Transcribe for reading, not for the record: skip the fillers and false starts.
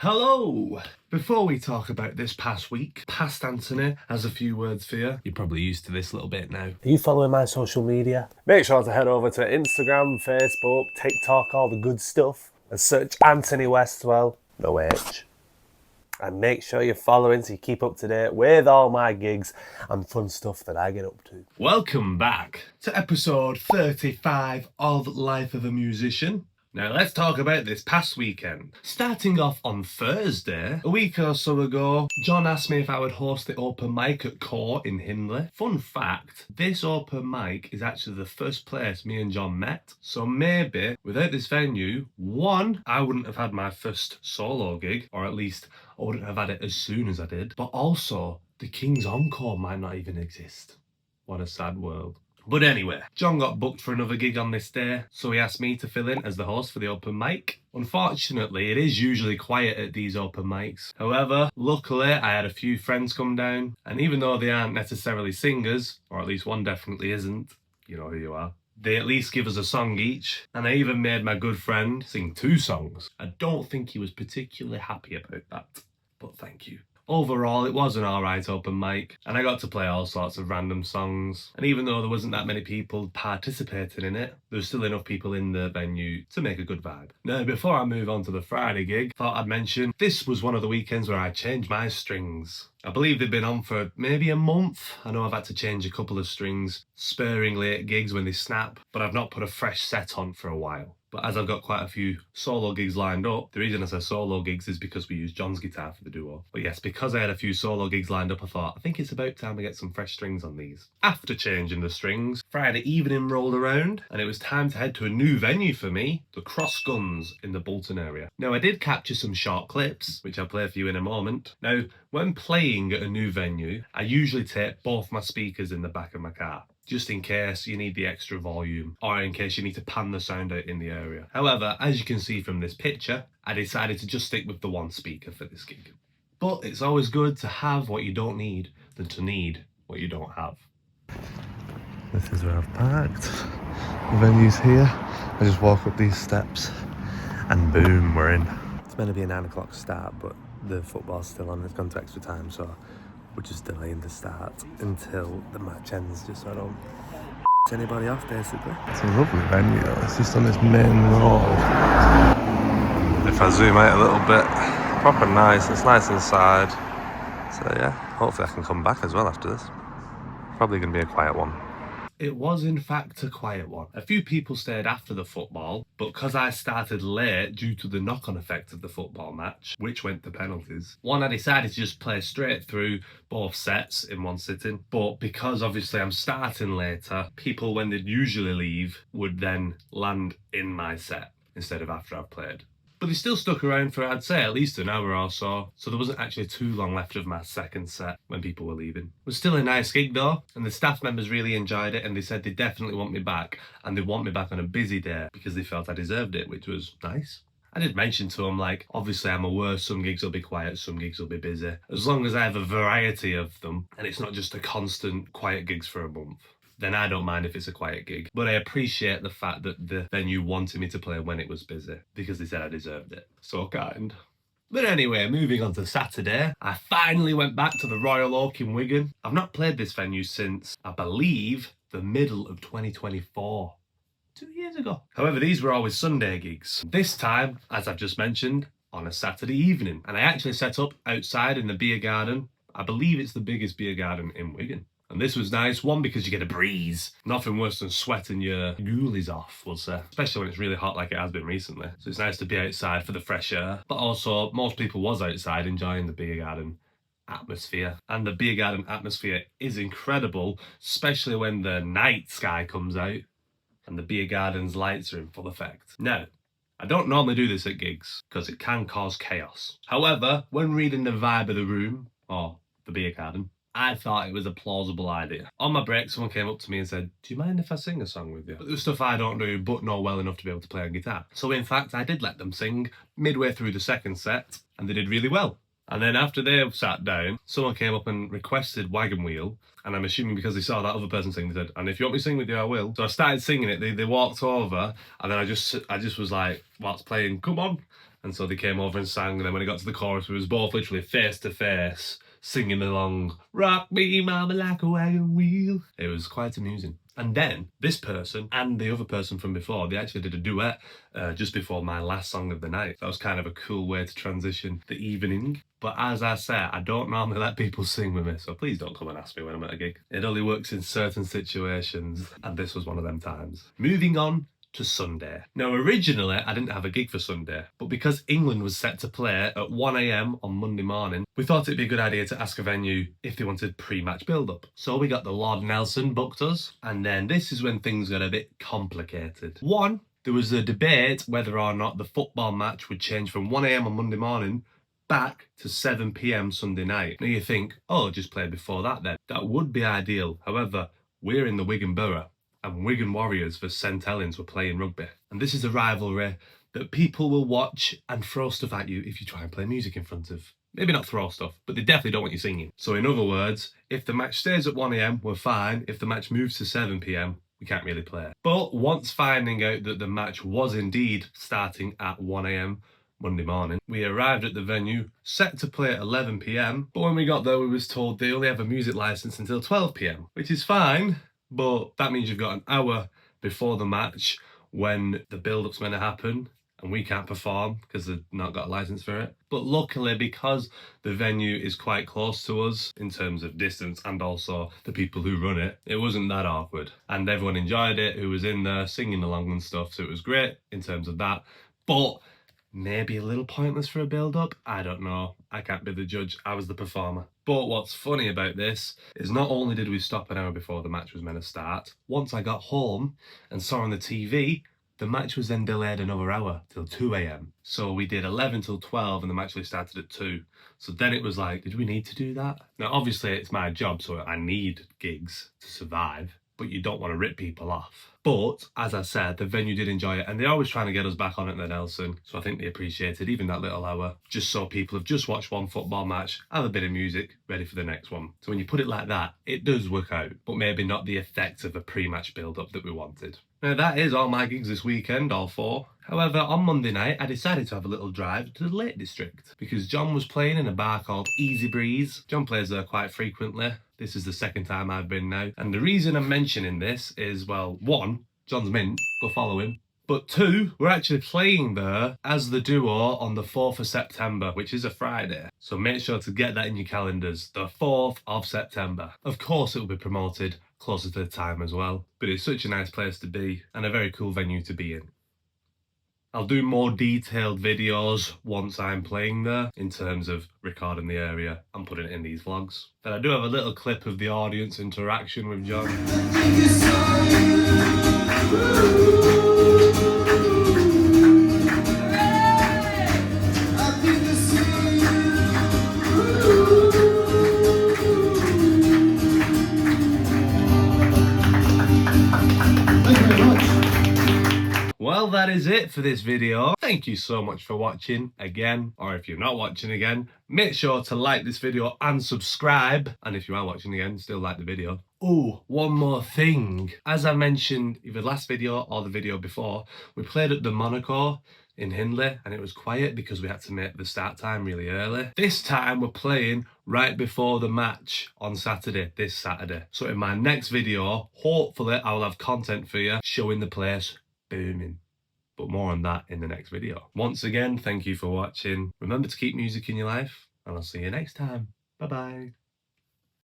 Hello! Before we talk about this past week, past Antony has a few words for you. You're probably used to this little bit now. Are you following my social media? Make sure to head over to Instagram, Facebook, TikTok, all the good stuff, and search Antony Westwell, no H. And make sure you're following so you keep up to date with all my gigs and fun stuff that I get up to. Welcome back to episode 35 of Life of a Musician. Now let's talk about this past weekend. Starting off on Thursday, a week or so ago, John asked me if I would host the open mic at Core in Hindley. Fun fact, this open mic is actually the first place me and John met. So maybe, without this venue, one, I wouldn't have had my first solo gig, or at least I wouldn't have had it as soon as I did. But also, the King's Encore might not even exist. What a sad world. But anyway, John got booked for another gig on this day, so he asked me to fill in as the host for the open mic. Unfortunately, it is usually quiet at these open mics. However, luckily, I had a few friends come down, and even though they aren't necessarily singers, or at least one definitely isn't, you know who you are, they at least give us a song each, and I even made my good friend sing 2 songs. I don't think he was particularly happy about that, but thank you. Overall, it was an alright open mic, and I got to play all sorts of random songs. And even though there wasn't that many people participating in it, there was still enough people in the venue to make a good vibe. Now, before I move on to the Friday gig, thought I'd mention this was one of the weekends where I changed my strings. I believe they've been on for maybe a month. I know I've had to change a couple of strings sparingly at gigs when they snap, but I've not put a fresh set on for a while. But as I've got quite a few solo gigs lined up, the reason I say solo gigs is because we use John's guitar for the duo. But yes, because I had a few solo gigs lined up, I thought, I think it's about time I get some fresh strings on these. After changing the strings, Friday evening rolled around, and it was time to head to a new venue for me, the Cross Guns in the Bolton area. Now, I did capture some short clips, which I'll play for you in a moment. Now, when playing at a new venue, I usually take both my speakers in the back of my car, just in case you need the extra volume, or in case you need to pan the sound out in the area. However, as you can see from this picture, I decided to just stick with the one speaker for this gig. But it's always good to have what you don't need than to need what you don't have. This is where I've parked. The venue's here. I just walk up these steps and boom, we're in. It's meant to be a 9 o'clock start, but the football's still on. It's gone to extra time, so we're just delaying the start until the match ends, just so I don't anybody off, basically. It's a lovely venue though. It's just on this main road. If I zoom out a little bit, proper nice. It's nice inside. So yeah, hopefully I can come back as well after this. Probably going to be a quiet one. It was in fact a quiet one. A few people stayed after the football, but because I started late due to the knock-on effect of the football match, which went to penalties, I decided to just play straight through both sets in one sitting. But because obviously I'm starting later, people when they'd usually leave would then land in my set instead of after I've played. But they still stuck around for, I'd say, at least an hour or so there wasn't actually too long left of my second set when people were leaving. It was still a nice gig though, and the staff members really enjoyed it, and they said they definitely want me back, and they want me back on a busy day because they felt I deserved it, which was nice. I did mention to them, like, obviously I'm aware some gigs will be quiet, some gigs will be busy. As long as I have a variety of them, and it's not just a constant quiet gigs for a month, then I don't mind if it's a quiet gig. But I appreciate the fact that the venue wanted me to play when it was busy, because they said I deserved it. So kind. But anyway, moving on to Saturday, I finally went back to the Royal Oak in Wigan. I've not played this venue since, I believe, the middle of 2024. 2 years ago. However, these were always Sunday gigs. This time, as I've just mentioned, on a Saturday evening. And I actually set up outside in the beer garden. I believe it's the biggest beer garden in Wigan. And this was nice, one, because you get a breeze. Nothing worse than sweating your ghoulies off, we'll say. Especially when it's really hot like it has been recently. So it's nice to be outside for the fresh air. But also, most people was outside enjoying the beer garden atmosphere. And the beer garden atmosphere is incredible, especially when the night sky comes out and the beer garden's lights are in full effect. Now, I don't normally do this at gigs, because it can cause chaos. However, when reading the vibe of the room, or the beer garden, I thought it was a plausible idea. On my break, someone came up to me and said, do you mind if I sing a song with you? But there's stuff I don't do, but know well enough to be able to play on guitar. So in fact, I did let them sing midway through the second set, and they did really well. And then after they sat down, someone came up and requested Wagon Wheel, and I'm assuming because they saw that other person sing, they said, and if you want me to sing with you, I will. So I started singing it, they walked over, and then I just was like, whilst playing, come on, And so they came over and sang, and then when it got to the chorus, we was both literally face to face, singing along, "Rock me, mama, like a wagon wheel." It was quite amusing. And then this person and the other person from before, they actually did a duet just before my last song of the night. That was kind of a cool way to transition the evening. But as I say, I don't normally let people sing with me, so please don't come and ask me when I'm at a gig. It only works in certain situations, and this was one of them times. Moving on to Sunday. Now, originally, I didn't have a gig for Sunday, but because England was set to play at 1 a.m. on Monday morning, we thought it'd be a good idea to ask a venue if they wanted pre-match build-up. So we got the Lord Nelson booked us, and then this is when things got a bit complicated. One, there was a debate whether or not the football match would change from 1 a.m. on Monday morning back to 7 p.m. Sunday night. Now you think, oh, just play before that then. That would be ideal. However, we're in the Wigan Borough, and Wigan Warriors for St Helens were playing rugby. And this is a rivalry that people will watch and throw stuff at you if you try and play music in front of. Maybe not throw stuff, but they definitely don't want you singing. So in other words, if the match stays at 1 a.m, we're fine. If the match moves to 7 p.m, we can't really play. But once finding out that the match was indeed starting at 1 a.m, Monday morning, we arrived at the venue set to play at 11 p.m, but when we got there we was told they only have a music licence until 12 p.m, which is fine. But that means you've got an hour before the match when the build-up's meant to happen, and we can't perform because they've not got a licence for it. But luckily, because the venue is quite close to us in terms of distance and also the people who run it, it wasn't that awkward. And everyone enjoyed it who was in there singing along and stuff, so it was great in terms of that. But maybe a little pointless for a build-up? I don't know. I can't be the judge. I was the performer. But what's funny about this is not only did we stop an hour before the match was meant to start, once I got home and saw on the TV, the match was then delayed another hour till 2 a.m. So we did 11 till 12 and the match actually started at 2. So then it was like, did we need to do that? Now, obviously it's my job, so I need gigs to survive, but you don't want to rip people off. But, as I said, the venue did enjoy it, and they're always trying to get us back on at the Nelson, so I think they appreciated even that little hour, just so people have just watched one football match, have a bit of music, ready for the next one. So when you put it like that, it does work out, but maybe not the effect of a pre-match build-up that we wanted. Now that is all my gigs this weekend, all 4. However, on Monday night, I decided to have a little drive to the Lake District, because John was playing in a bar called Easy Breeze. John plays there quite frequently. This is the second time I've been now. And the reason I'm mentioning this is, well, 1, John's mint, go follow him. But 2, we're actually playing there as the duo on the 4th of September, which is a Friday. So make sure to get that in your calendars, the 4th of September. Of course, it will be promoted closer to the time as well, but it's such a nice place to be and a very cool venue to be in. I'll do more detailed videos once I'm playing there in terms of recording the area and putting it in these vlogs. But I do have a little clip of the audience interaction with John. Well, that is it for this video. Thank you so much for watching again, or if you're not watching again, make sure to like this video and subscribe. And if you are watching again, still like the video. Oh, one more thing. As I mentioned either last video or the video before, we played at the Monaco in Hindley and it was quiet because we had to make the start time really early. This time we're playing right before the match on Saturday, this Saturday. So in my next video, hopefully I will have content for you showing the place booming. But more on that in the next video. Once again, thank you for watching. Remember to keep music in your life, and I'll see you next time. Bye bye.